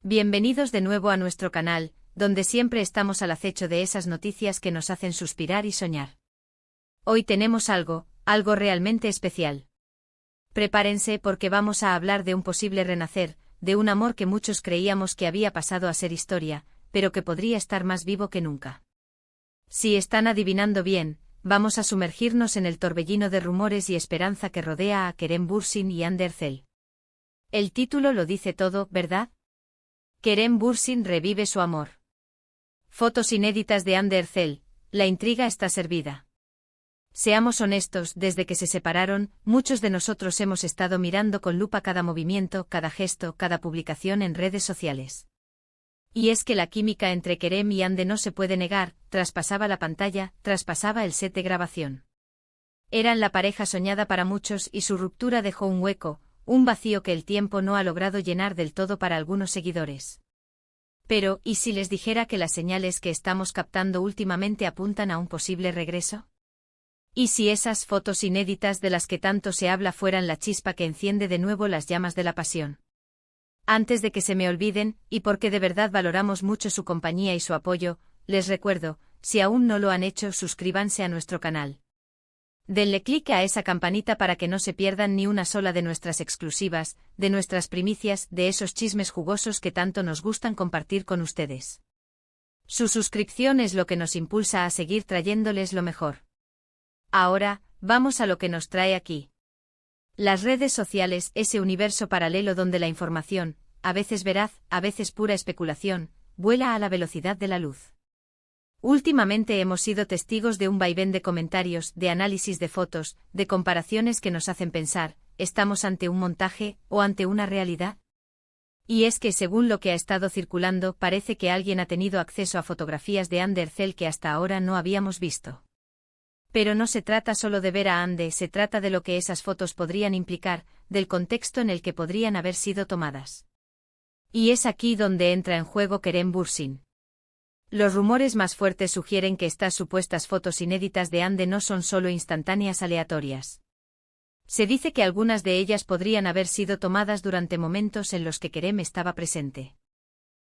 Bienvenidos de nuevo a nuestro canal, donde siempre estamos al acecho de esas noticias que nos hacen suspirar y soñar. Hoy tenemos algo realmente especial. Prepárense porque vamos a hablar de un posible renacer, de un amor que muchos creíamos que había pasado a ser historia, pero que podría estar más vivo que nunca. Si están adivinando bien, vamos a sumergirnos en el torbellino de rumores y esperanza que rodea a Kerem Bürsin y Hande Erçel. El título lo dice todo, ¿verdad? Kerem Bürsin revive su amor. Fotos inéditas de Hande Erçel, la intriga está servida. Seamos honestos, desde que se separaron, muchos de nosotros hemos estado mirando con lupa cada movimiento, cada gesto, cada publicación en redes sociales. Y es que la química entre Kerem y Hande no se puede negar, traspasaba la pantalla, traspasaba el set de grabación. Eran la pareja soñada para muchos y su ruptura dejó un hueco, un vacío que el tiempo no ha logrado llenar del todo para algunos seguidores. Pero, ¿y si les dijera que las señales que estamos captando últimamente apuntan a un posible regreso? ¿Y si esas fotos inéditas de las que tanto se habla fueran la chispa que enciende de nuevo las llamas de la pasión? Antes de que se me olviden, y porque de verdad valoramos mucho su compañía y su apoyo, les recuerdo, si aún no lo han hecho, suscríbanse a nuestro canal. Denle clic a esa campanita para que no se pierdan ni una sola de nuestras exclusivas, de nuestras primicias, de esos chismes jugosos que tanto nos gustan compartir con ustedes. Su suscripción es lo que nos impulsa a seguir trayéndoles lo mejor. Ahora, vamos a lo que nos trae aquí. Las redes sociales, ese universo paralelo donde la información, a veces veraz, a veces pura especulación, vuela a la velocidad de la luz. Últimamente hemos sido testigos de un vaivén de comentarios, de análisis de fotos, de comparaciones que nos hacen pensar, ¿estamos ante un montaje o ante una realidad? Y es que según lo que ha estado circulando, parece que alguien ha tenido acceso a fotografías de Hande Erçel que hasta ahora no habíamos visto. Pero no se trata solo de ver a Hande, se trata de lo que esas fotos podrían implicar, del contexto en el que podrían haber sido tomadas. Y es aquí donde entra en juego Kerem Bürsin. Los rumores más fuertes sugieren que estas supuestas fotos inéditas de Hande no son solo instantáneas aleatorias. Se dice que algunas de ellas podrían haber sido tomadas durante momentos en los que Kerem estaba presente.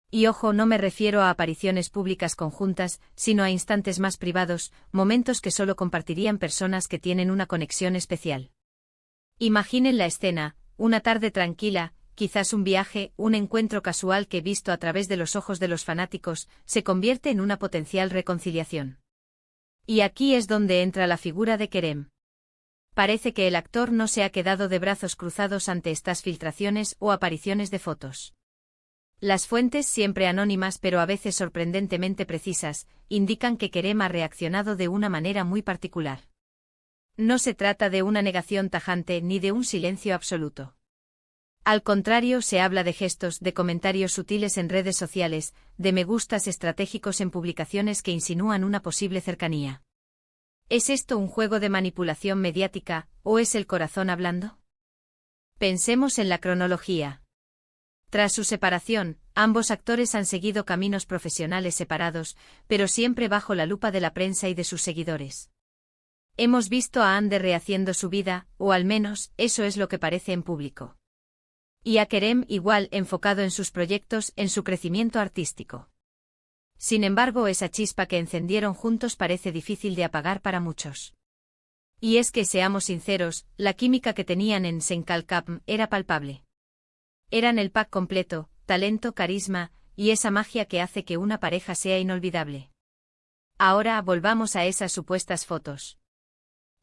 Y ojo, no me refiero a apariciones públicas conjuntas, sino a instantes más privados, momentos que solo compartirían personas que tienen una conexión especial. Imaginen la escena, una tarde tranquila, quizás un viaje, un encuentro casual que, visto a través de los ojos de los fanáticos, se convierte en una potencial reconciliación. Y aquí es donde entra la figura de Kerem. Parece que el actor no se ha quedado de brazos cruzados ante estas filtraciones o apariciones de fotos. Las fuentes, siempre anónimas pero a veces sorprendentemente precisas, indican que Kerem ha reaccionado de una manera muy particular. No se trata de una negación tajante ni de un silencio absoluto. Al contrario, se habla de gestos, de comentarios sutiles en redes sociales, de me gustas estratégicos en publicaciones que insinúan una posible cercanía. ¿Es esto un juego de manipulación mediática, o es el corazón hablando? Pensemos en la cronología. Tras su separación, ambos actores han seguido caminos profesionales separados, pero siempre bajo la lupa de la prensa y de sus seguidores. Hemos visto a Hande rehaciendo su vida, o al menos, eso es lo que parece en público. Y a Kerem igual, enfocado en sus proyectos, en su crecimiento artístico. Sin embargo, esa chispa que encendieron juntos parece difícil de apagar para muchos. Y es que, seamos sinceros, la química que tenían en Senkalkapm era palpable. Eran el pack completo, talento, carisma, y esa magia que hace que una pareja sea inolvidable. Ahora volvamos a esas supuestas fotos.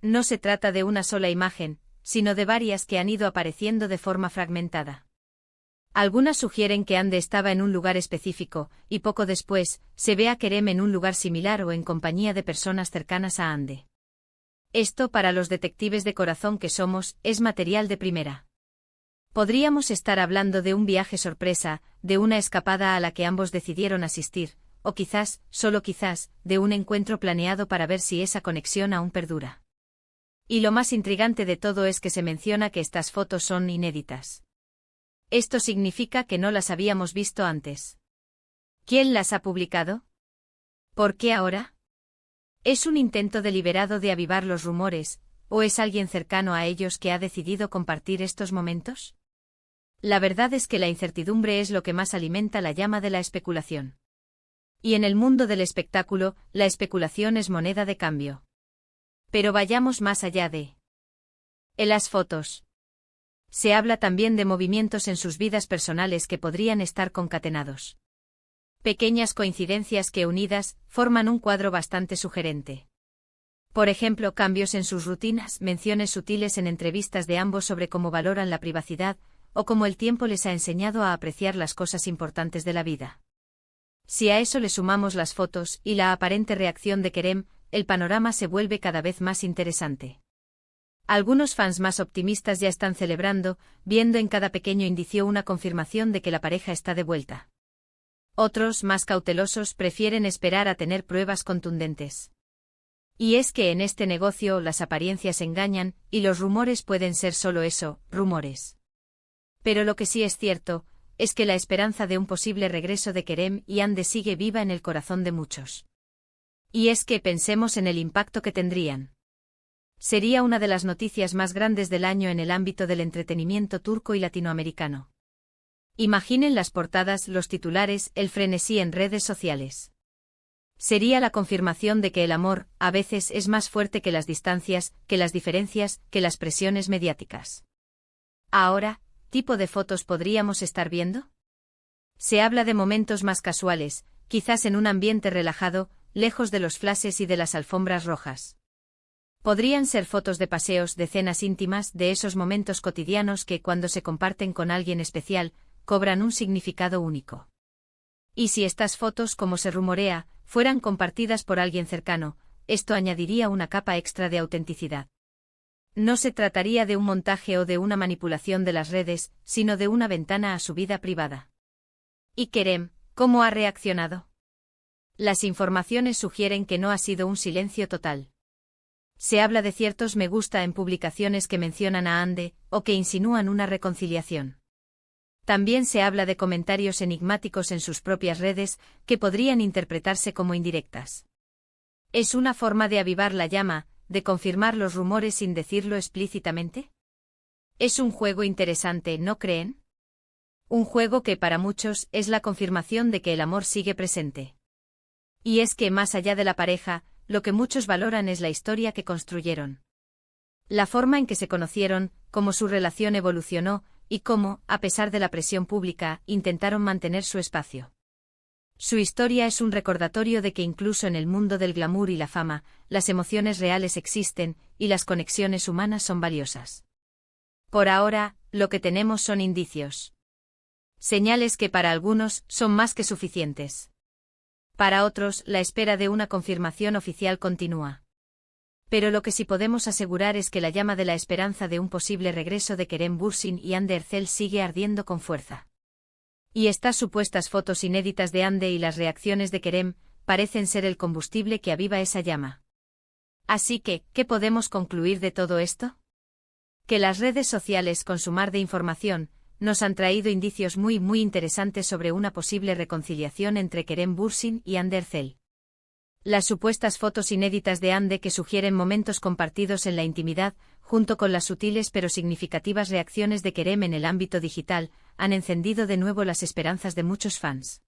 No se trata de una sola imagen, sino de varias que han ido apareciendo de forma fragmentada. Algunas sugieren que Hande estaba en un lugar específico, y poco después, se ve a Kerem en un lugar similar o en compañía de personas cercanas a Hande. Esto, para los detectives de corazón que somos, es material de primera. Podríamos estar hablando de un viaje sorpresa, de una escapada a la que ambos decidieron asistir, o quizás, solo quizás, de un encuentro planeado para ver si esa conexión aún perdura. Y lo más intrigante de todo es que se menciona que estas fotos son inéditas. Esto significa que no las habíamos visto antes. ¿Quién las ha publicado? ¿Por qué ahora? ¿Es un intento deliberado de avivar los rumores, o es alguien cercano a ellos que ha decidido compartir estos momentos? La verdad es que la incertidumbre es lo que más alimenta la llama de la especulación. Y en el mundo del espectáculo, la especulación es moneda de cambio. Pero vayamos más allá de las fotos. Se habla también de movimientos en sus vidas personales que podrían estar concatenados. Pequeñas coincidencias que unidas forman un cuadro bastante sugerente. Por ejemplo, cambios en sus rutinas, menciones sutiles en entrevistas de ambos sobre cómo valoran la privacidad, o cómo el tiempo les ha enseñado a apreciar las cosas importantes de la vida. Si a eso le sumamos las fotos y la aparente reacción de Kerem, el panorama se vuelve cada vez más interesante. Algunos fans más optimistas ya están celebrando, viendo en cada pequeño indicio una confirmación de que la pareja está de vuelta. Otros, más cautelosos, prefieren esperar a tener pruebas contundentes. Y es que en este negocio las apariencias engañan, y los rumores pueden ser solo eso, rumores. Pero lo que sí es cierto, es que la esperanza de un posible regreso de Kerem y Hande sigue viva en el corazón de muchos. Y es que pensemos en el impacto que tendrían. Sería una de las noticias más grandes del año en el ámbito del entretenimiento turco y latinoamericano. Imaginen las portadas, los titulares, el frenesí en redes sociales. Sería la confirmación de que el amor, a veces, es más fuerte que las distancias, que las diferencias, que las presiones mediáticas. Ahora, ¿tipo de fotos podríamos estar viendo? Se habla de momentos más casuales, quizás en un ambiente relajado, lejos de los flashes y de las alfombras rojas. Podrían ser fotos de paseos, de cenas íntimas, de esos momentos cotidianos que, cuando se comparten con alguien especial, cobran un significado único. Y si estas fotos, como se rumorea, fueran compartidas por alguien cercano, esto añadiría una capa extra de autenticidad. No se trataría de un montaje o de una manipulación de las redes, sino de una ventana a su vida privada. ¿Y Kerem, cómo ha reaccionado? Las informaciones sugieren que no ha sido un silencio total. Se habla de ciertos me gusta en publicaciones que mencionan a Hande, o que insinúan una reconciliación. También se habla de comentarios enigmáticos en sus propias redes, que podrían interpretarse como indirectas. ¿Es una forma de avivar la llama, de confirmar los rumores sin decirlo explícitamente? Es un juego interesante, ¿no creen? Un juego que para muchos es la confirmación de que el amor sigue presente. Y es que más allá de la pareja, lo que muchos valoran es la historia que construyeron. La forma en que se conocieron, cómo su relación evolucionó, y cómo, a pesar de la presión pública, intentaron mantener su espacio. Su historia es un recordatorio de que incluso en el mundo del glamour y la fama, las emociones reales existen, y las conexiones humanas son valiosas. Por ahora, lo que tenemos son indicios. Señales que para algunos son más que suficientes. Para otros, la espera de una confirmación oficial continúa. Pero lo que sí podemos asegurar es que la llama de la esperanza de un posible regreso de Kerem Bürsin y Hande Erçel sigue ardiendo con fuerza. Y estas supuestas fotos inéditas de Hande y las reacciones de Kerem parecen ser el combustible que aviva esa llama. Así que, ¿qué podemos concluir de todo esto? Que las redes sociales, con su mar de información, nos han traído indicios muy interesantes sobre una posible reconciliación entre Kerem Bürsin y Hande Erçel. Las supuestas fotos inéditas de Hande que sugieren momentos compartidos en la intimidad, junto con las sutiles pero significativas reacciones de Kerem en el ámbito digital, han encendido de nuevo las esperanzas de muchos fans.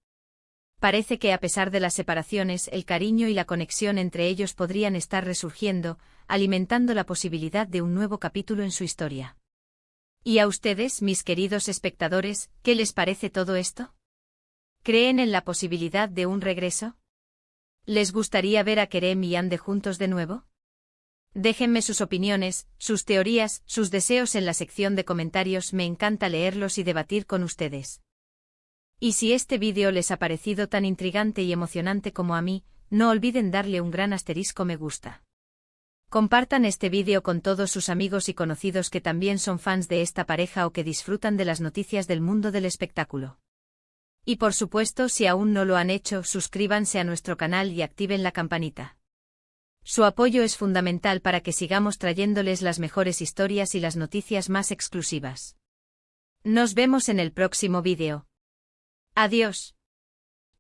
Parece que a pesar de las separaciones, el cariño y la conexión entre ellos podrían estar resurgiendo, alimentando la posibilidad de un nuevo capítulo en su historia. ¿Y a ustedes, mis queridos espectadores, qué les parece todo esto? ¿Creen en la posibilidad de un regreso? ¿Les gustaría ver a Kerem y Hande juntos de nuevo? Déjenme sus opiniones, sus teorías, sus deseos en la sección de comentarios, me encanta leerlos y debatir con ustedes. Y si este vídeo les ha parecido tan intrigante y emocionante como a mí, no olviden darle un gran asterisco me gusta. Compartan este vídeo con todos sus amigos y conocidos que también son fans de esta pareja o que disfrutan de las noticias del mundo del espectáculo. Y por supuesto, si aún no lo han hecho, suscríbanse a nuestro canal y activen la campanita. Su apoyo es fundamental para que sigamos trayéndoles las mejores historias y las noticias más exclusivas. Nos vemos en el próximo vídeo. Adiós.